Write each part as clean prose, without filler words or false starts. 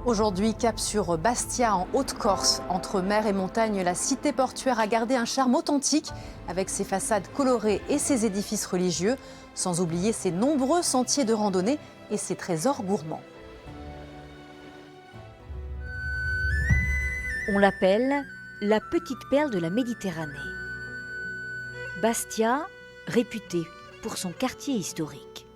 Aujourd'hui, cap sur Bastia en Haute-Corse. Entre mer et montagne, la cité portuaire a gardé un charme authentique avec ses façades colorées et ses édifices religieux, sans oublier ses nombreux sentiers de randonnée et ses trésors gourmands. On l'appelle la petite perle de la Méditerranée. Bastia, réputé pour son quartier historique.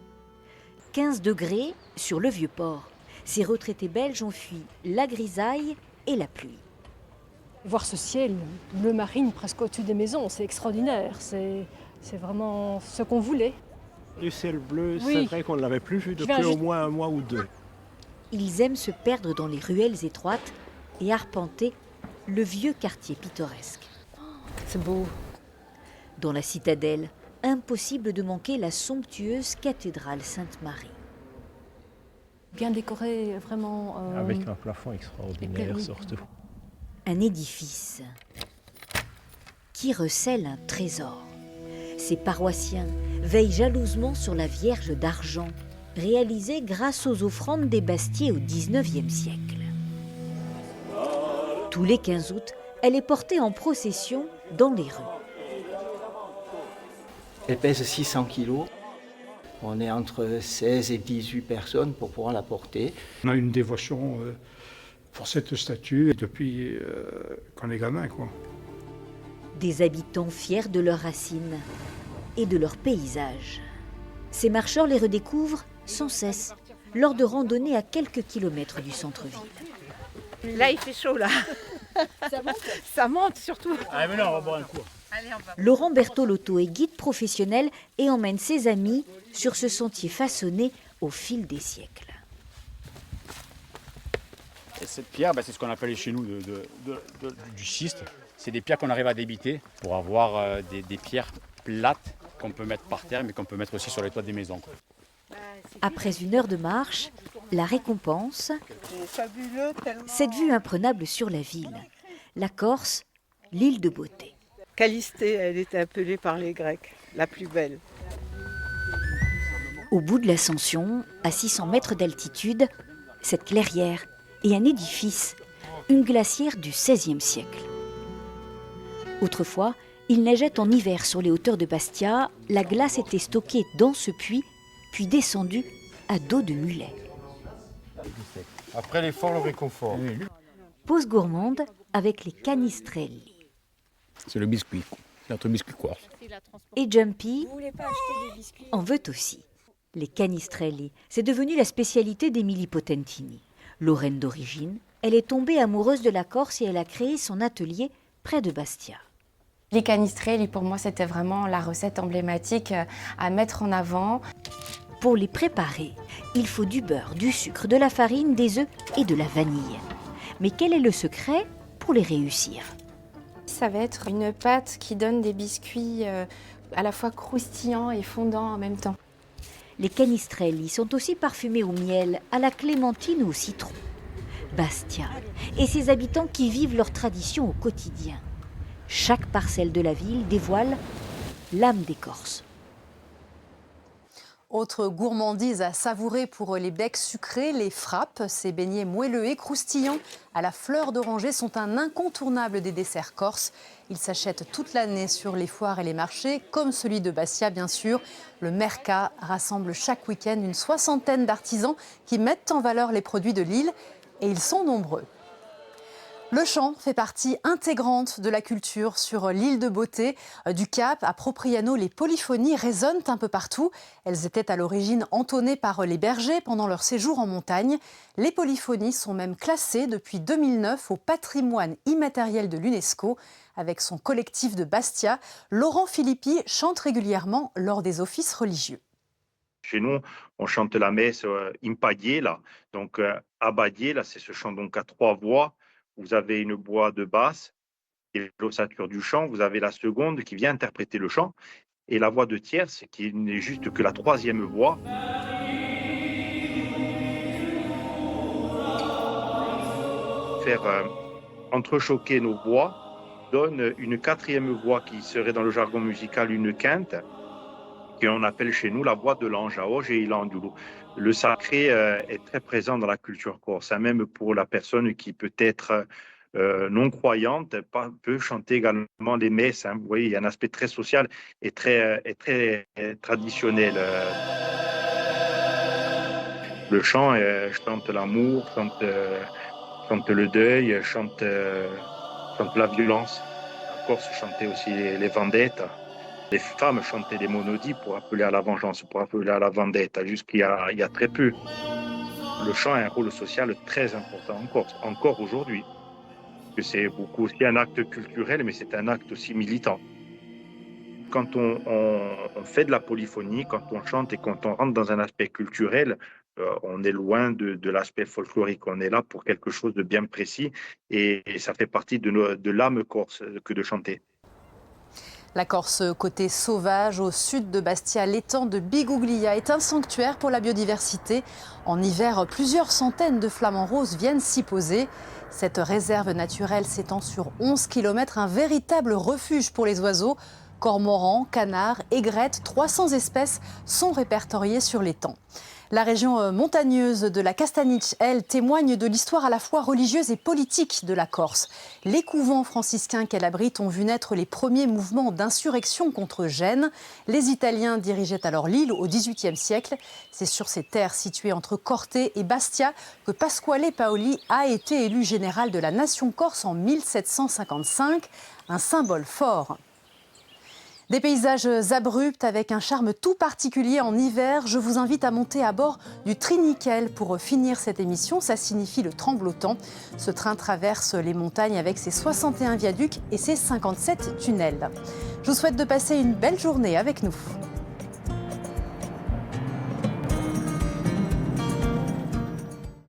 15 degrés sur le Vieux-Port. Ces retraités belges ont fui la grisaille et la pluie. Voir ce ciel bleu marine presque au-dessus des maisons, c'est extraordinaire. C'est vraiment ce qu'on voulait. Le ciel bleu, Oui. c'est vrai qu'on ne l'avait plus vu depuis au moins un mois ou deux. Ils aiment se perdre dans les ruelles étroites et arpenter le vieux quartier pittoresque. C'est beau. Dans la citadelle, impossible de manquer la somptueuse cathédrale Sainte-Marie. Bien décoré, vraiment. Avec un plafond extraordinaire éclairé. surtout. Un édifice qui recèle un trésor. Ses paroissiens veillent jalousement sur la Vierge d'argent, réalisée grâce aux offrandes des Bastiers au XIXe siècle. Tous les 15 août, elle est portée en procession dans les rues. Elle pèse 600 kilos. On est entre 16 et 18 personnes pour pouvoir la porter. On a une dévotion pour cette statue depuis qu'on est gamin, quoi. Des habitants fiers de leurs racines et de leur paysage. Ces marcheurs les redécouvrent sans cesse lors de randonnées à quelques kilomètres du centre-ville. Là, il fait chaud, là. Ça monte surtout. Ah mais non, on va boire un coup. Laurent Bertolotto est guide professionnel et emmène ses amis sur ce sentier façonné au fil des siècles. Et cette pierre, c'est ce qu'on appelle chez nous du schiste. C'est des pierres qu'on arrive à débiter pour avoir des pierres plates qu'on peut mettre par terre, mais qu'on peut mettre aussi sur les toits des maisons. Après une heure de marche, la récompense, C'est fabuleux, tellement. cette vue imprenable sur la ville. La Corse, l'île de beauté. Calistée, elle était appelée par les Grecs, la plus belle. Au bout de l'ascension, à 600 mètres d'altitude, cette clairière et un édifice, une glacière du XVIe siècle. Autrefois, il neigeait en hiver sur les hauteurs de Bastia. La glace était stockée dans ce puits, puis descendue à dos de mulet. Après l'effort, le réconfort. Pause gourmande avec les canistrelli. C'est le biscuit, notre biscuit corse. Et Jumpy en veut aussi. Les canistrelli, c'est devenu la spécialité d'Emilie Potentini. Lorraine d'origine, elle est tombée amoureuse de la Corse et elle a créé son atelier près de Bastia. Les canistrelli, pour moi, c'était vraiment la recette emblématique à mettre en avant. Pour les préparer, il faut du beurre, du sucre, de la farine, des œufs et de la vanille. Mais quel est le secret pour les réussir ? Ça va être une pâte qui donne des biscuits à la fois croustillants et fondants en même temps. Les canistrelli sont aussi parfumés au miel, à la clémentine ou au citron. Bastia et ses habitants qui vivent leur tradition au quotidien. Chaque parcelle de la ville dévoile l'âme des Corses. Autre gourmandise à savourer pour les becs sucrés, les frappes. Ces beignets moelleux et croustillants à la fleur d'oranger sont un incontournable des desserts corses. Ils s'achètent toute l'année sur les foires et les marchés, comme celui de Bastia bien sûr. Le Mercat rassemble chaque week-end une soixantaine d'artisans qui mettent en valeur les produits de l'île et ils sont nombreux. Le chant fait partie intégrante de la culture sur l'île de Beauté. Du Cap à Propriano, les polyphonies résonnent un peu partout. Elles étaient à l'origine entonnées par les bergers pendant leur séjour en montagne. Les polyphonies sont même classées depuis 2009 au patrimoine immatériel de l'UNESCO. Avec son collectif de Bastia, Laurent Philippi chante régulièrement lors des offices religieux. Chez nous, on chante la messe in paghiera. Donc, à Badiela, c'est ce chant donc à 3 voix. Vous avez une voix de basse et l'ossature du chant. Vous avez la seconde qui vient interpréter le chant. Et la voix de tierce qui n'est juste que la 3e voix. Faire entrechoquer nos voix donne une 4e voix qui serait dans le jargon musical une quinte, qu'on appelle chez nous la voix de l'ange, à Oge et Ilandulu. Le sacré est très présent dans la culture corse, hein, même pour la personne qui peut être non-croyante, peut chanter également les messes. Hein. Vous voyez, il y a un aspect très social et très traditionnel. Le chant chante l'amour, chante le deuil, chante la violence. En Corse chantait aussi les vendettas. Les femmes chantaient des monodies pour appeler à la vengeance, pour appeler à la vendetta, jusqu'il y a très peu. Le chant a un rôle social très important en Corse, encore aujourd'hui. C'est beaucoup aussi un acte culturel, mais c'est un acte aussi militant. Quand on fait de la polyphonie, quand on chante et quand on rentre dans un aspect culturel, on est loin de l'aspect folklorique. On est là pour quelque chose de bien précis et ça fait partie de l'âme corse que de chanter. La Corse côté sauvage, au sud de Bastia, l'étang de Biguglia est un sanctuaire pour la biodiversité. En hiver, plusieurs centaines de flamants roses viennent s'y poser. Cette réserve naturelle s'étend sur 11 km, un véritable refuge pour les oiseaux. Cormorans, canards, aigrettes, 300 espèces sont répertoriées sur l'étang. La région montagneuse de la Castaniche, elle, témoigne de l'histoire à la fois religieuse et politique de la Corse. Les couvents franciscains qu'elle abrite ont vu naître les premiers mouvements d'insurrection contre Gênes. Les Italiens dirigeaient alors l'île au XVIIIe siècle. C'est sur ces terres situées entre Corte et Bastia que Pasquale Paoli a été élu général de la nation corse en 1755, un symbole fort. Des paysages abrupts avec un charme tout particulier en hiver. Je vous invite à monter à bord du Triniquel pour finir cette émission. Ça signifie le tremblotant. Ce train traverse les montagnes avec ses 61 viaducs et ses 57 tunnels. Je vous souhaite de passer une belle journée avec nous.